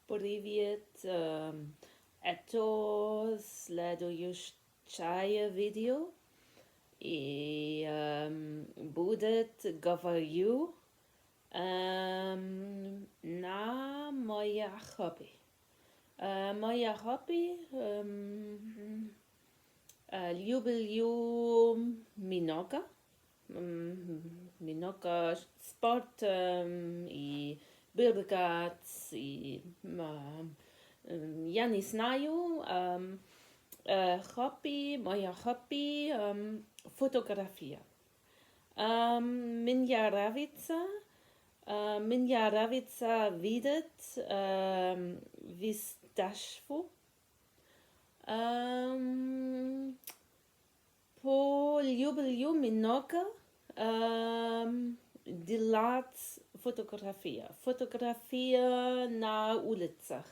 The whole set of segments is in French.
Привет. Это следующее видео. И будет говорю на моя хобби. Моя хобби люблю много. Много спорт и бегать и я не знаю хобби, моя хобби фотография. Меня нравится видеть выставку. Люблю много делать фотография. Фотография на улицах.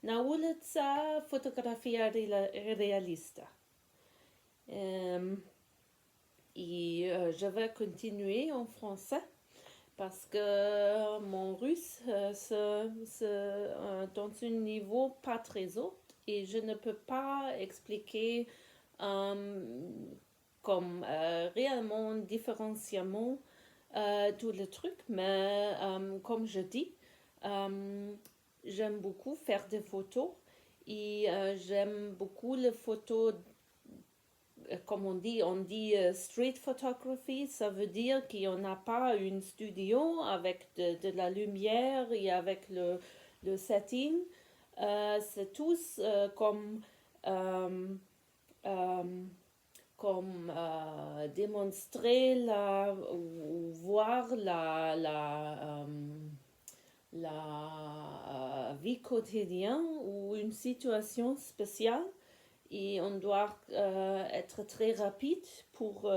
На улице фотография réaliste. Et je vais continuer en français parce que mon russe c'est dans un niveau pas très haut et je ne peux pas expliquer comme réellement différentiellement tout le truc, mais comme je dis, j'aime beaucoup faire des photos et j'aime beaucoup les photos, comme on dit street photography, ça veut dire qu'on n'a pas une studio avec de la lumière et avec le setting. C'est tous comme démontrer ou voir la vie quotidienne ou une situation spéciale et on doit être très rapide pour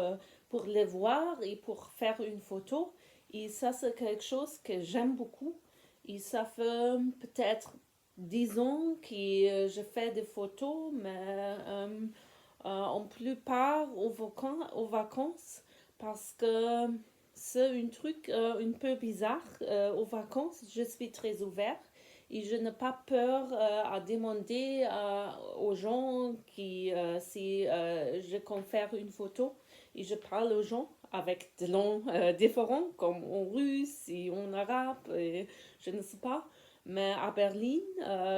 les voir et pour faire une photo. Et ça, c'est quelque chose que j'aime beaucoup. Et ça fait peut-être 10 ans que je fais des photos, mais en plupart aux vacances parce que c'est un truc un peu bizarre. Aux vacances, je suis très ouverte et je n'ai pas peur à demander aux gens si je compte faire une photo et je parle aux gens avec des langues différentes comme en russe et en arabe et je ne sais pas. Mais à Berlin,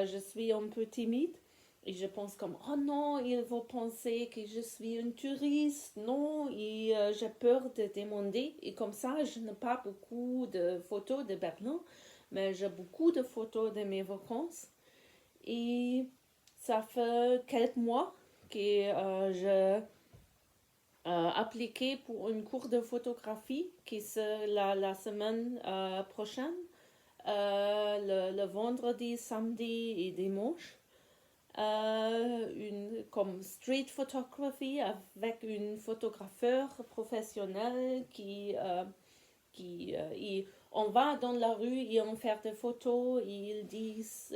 je suis un peu timide et je pense comme, oh non, ils vont penser que je suis une touriste. Non, et j'ai peur de demander. Et comme ça, je n'ai pas beaucoup de photos de Berlin, mais j'ai beaucoup de photos de mes vacances. Et ça fait quelques mois que je appliqué pour une cours de photographie qui c'est la semaine prochaine, le vendredi, samedi et dimanche. Comme street photography avec une photographeur professionnel qui on va dans la rue et on fait des photos et ils disent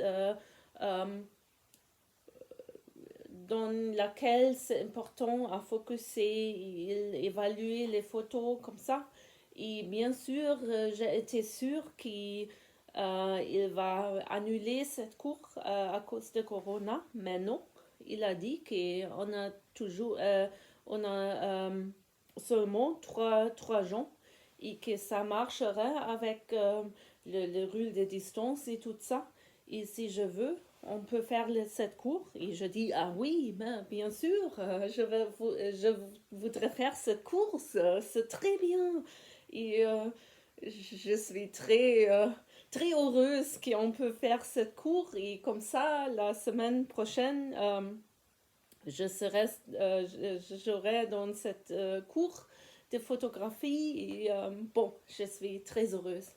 dans laquelle c'est important à focuser, il évaluer les photos comme ça. Et bien sûr, j'ai été sûre qu'il va annuler cette cours à cause de Corona, mais non. Il a dit qu'on a toujours, on a seulement trois gens et que ça marcherait avec le rule de distance et tout ça. Et si je veux, on peut faire cette cours. Et je dis, ah oui, ben, bien sûr, je voudrais faire cette course, c'est très bien. Et je suis très heureuse qu'on peut faire cette cours. Et comme ça, la semaine prochaine, j'aurai dans cette cours de photographie. Et bon, je suis très heureuse.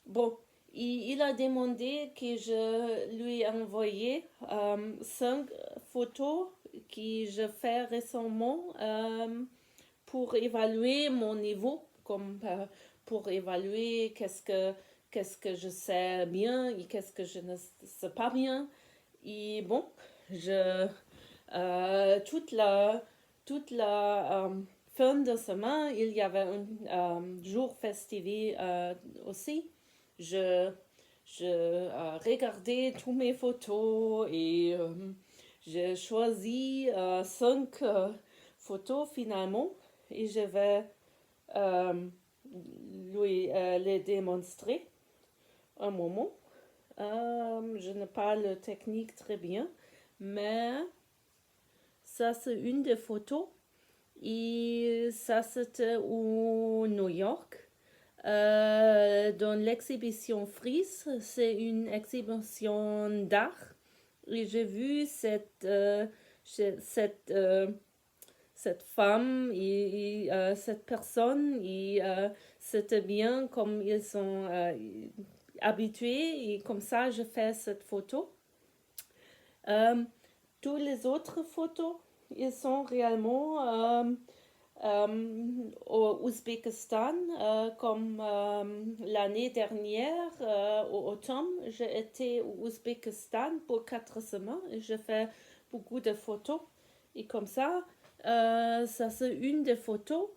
Bon, il a demandé que je lui envoyé 5 photos que je fais récemment pour évaluer mon niveau, comme pour évaluer qu'est-ce que je sais bien et qu'est-ce que je ne sais pas bien. Et bon, toute la fin de semaine, il y avait un jour festivé aussi. Je, je regardais tous mes photos et j'ai choisi 5 photos finalement et je vais euh, lui les démontrer un moment. Je ne parle technique très bien, mais ça c'est une des photos et ça c'était au New York. Dans l'exhibition Frise, c'est une exhibition d'art. Et j'ai vu cette, cette femme et cette personne. Et c'était bien comme ils sont habitués. Et comme ça, je fais cette photo. Euh, Tous les autres photos, ils sont réellement au Ouzbékistan, comme l'année dernière, au automne, j'ai été au Ouzbékistan pour 4 semaines et j'ai fait beaucoup de photos. Et comme ça c'est une des photos.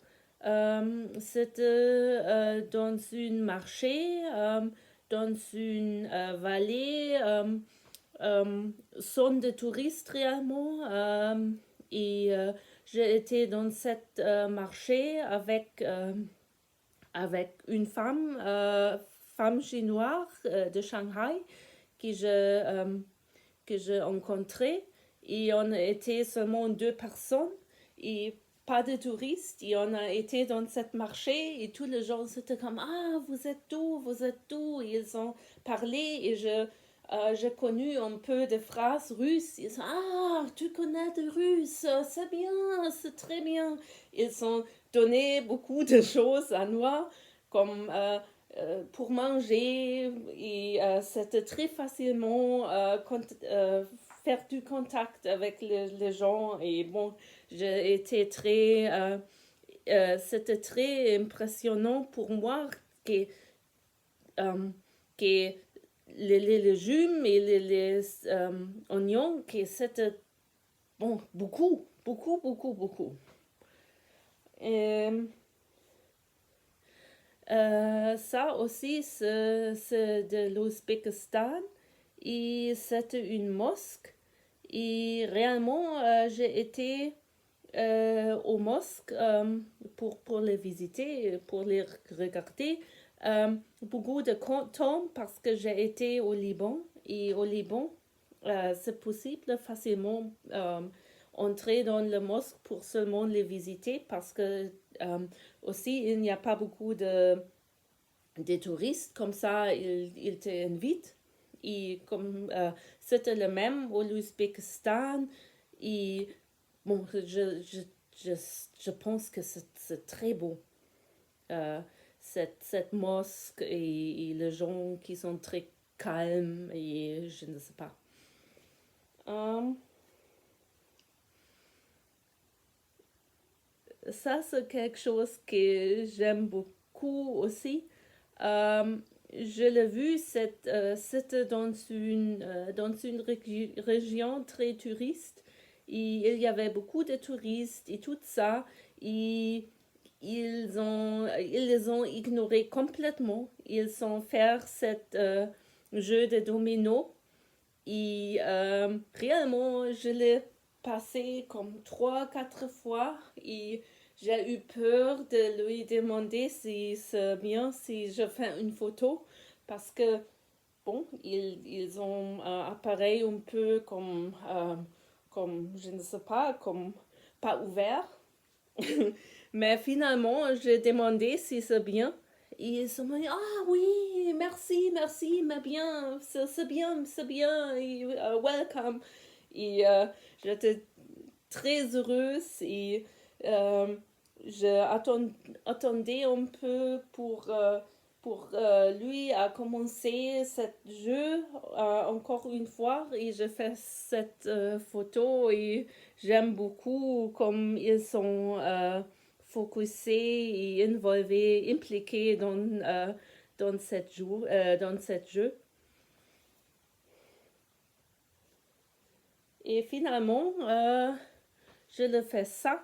C'était dans une marché, dans une vallée, sont de touristes réellement. Et j'ai été dans cette marché avec une femme chinoise de Shanghai que que j'ai rencontrée. Et on a été seulement 2 personnes et pas de touristes. Et on a été dans cette marché et tous les gens c'était comme ah, vous êtes d'où, vous êtes d'où. Et ils ont parlé et j'ai connu un peu de phrases russes. Ils sont ah, tu connais de russe, c'est bien, c'est très bien. Ils ont donné beaucoup de choses à nous comme pour manger et c'était très facilement faire du contact avec les gens et bon, j'ai été c'était très impressionnant pour moi que, euh, que les légumes et les oignons, que c'était bon, beaucoup, beaucoup, beaucoup, beaucoup. Et, ça aussi, c'est de l'Ouzbékistan et c'était une mosquée. Et réellement, j'ai été aux mosques pour les visiter, pour les regarder. Beaucoup de temps parce que j'ai été au Liban. Et au Liban, c'est possible facilement entrer dans le mosque pour seulement les visiter parce que aussi il n'y a pas beaucoup de touristes. Comme ça, ils te invitent. Et comme c'était le même au Ouzbékistan, et bon, je, je pense que c'est très beau. Euh, cette mosquée et les gens qui sont très calmes et je ne sais pas. Euh, Ça, c'est quelque chose que j'aime beaucoup aussi. Euh, je l'ai vu, c'était dans une région très touriste. Et il y avait beaucoup de touristes et tout ça. Et ils les ont ignorés complètement. Ils ont fait cet jeu de domino. Et réellement, je l'ai passé comme 3, 4 fois. Et j'ai eu peur de lui demander si c'est bien si je fais une photo. Parce que, bon, ils ont un appareil un peu comme, je ne sais pas, comme pas ouvert. Mais finalement, j'ai demandé si c'est bien. Et ils m'ont dit, ah oui, merci, merci, mais bien, c'est bien, c'est bien, et, welcome. Et j'étais très heureuse et euh, j'attendais un peu pour lui à commencer ce jeu encore une fois et je fais cette photo et j'aime beaucoup comme ils sont focusés et involvés, impliqués dans cette jeu. Et finalement, je le fais ça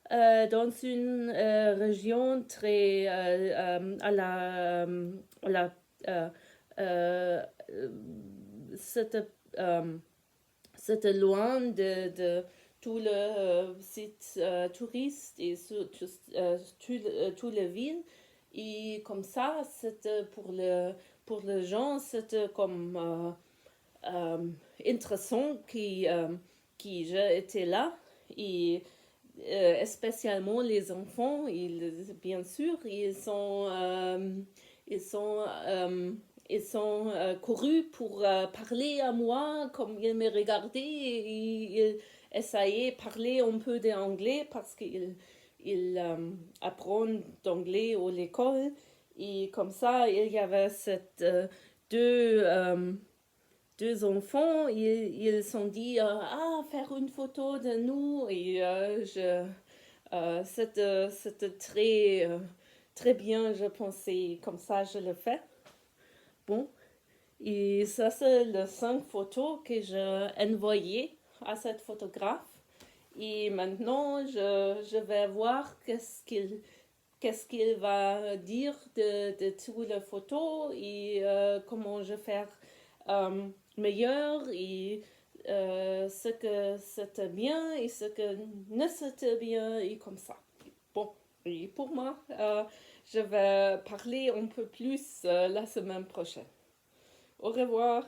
dans une région très à la euh, c'était c'était loin de tout le site touriste et toutes les villes. Et comme ça, c'était pour les gens, c'était comme intéressant qui j'ai été là. Et spécialement les enfants, bien sûr, ils sont, euh, ils sont courus pour parler à moi, comme ils me regardaient, et ils essayaient de parler un peu d'anglais parce qu'ils apprennent d'anglais à l'école. Et comme ça, il y avait deux, euh, deux enfants, ils se sont dit, faire une photo de nous. Et c'était très bien, je pensais, comme ça, je le fais. Bon, et ça, c'est les 5 photos que j'ai envoyées à cette photographe. Et maintenant, je vais voir qu'est-ce qu'il va dire de toutes les photos et comment je vais faire meilleur et ce que c'était bien et ce que ne c'était bien et comme ça. Bon, et pour moi, je vais parler un peu plus la semaine prochaine. Au revoir.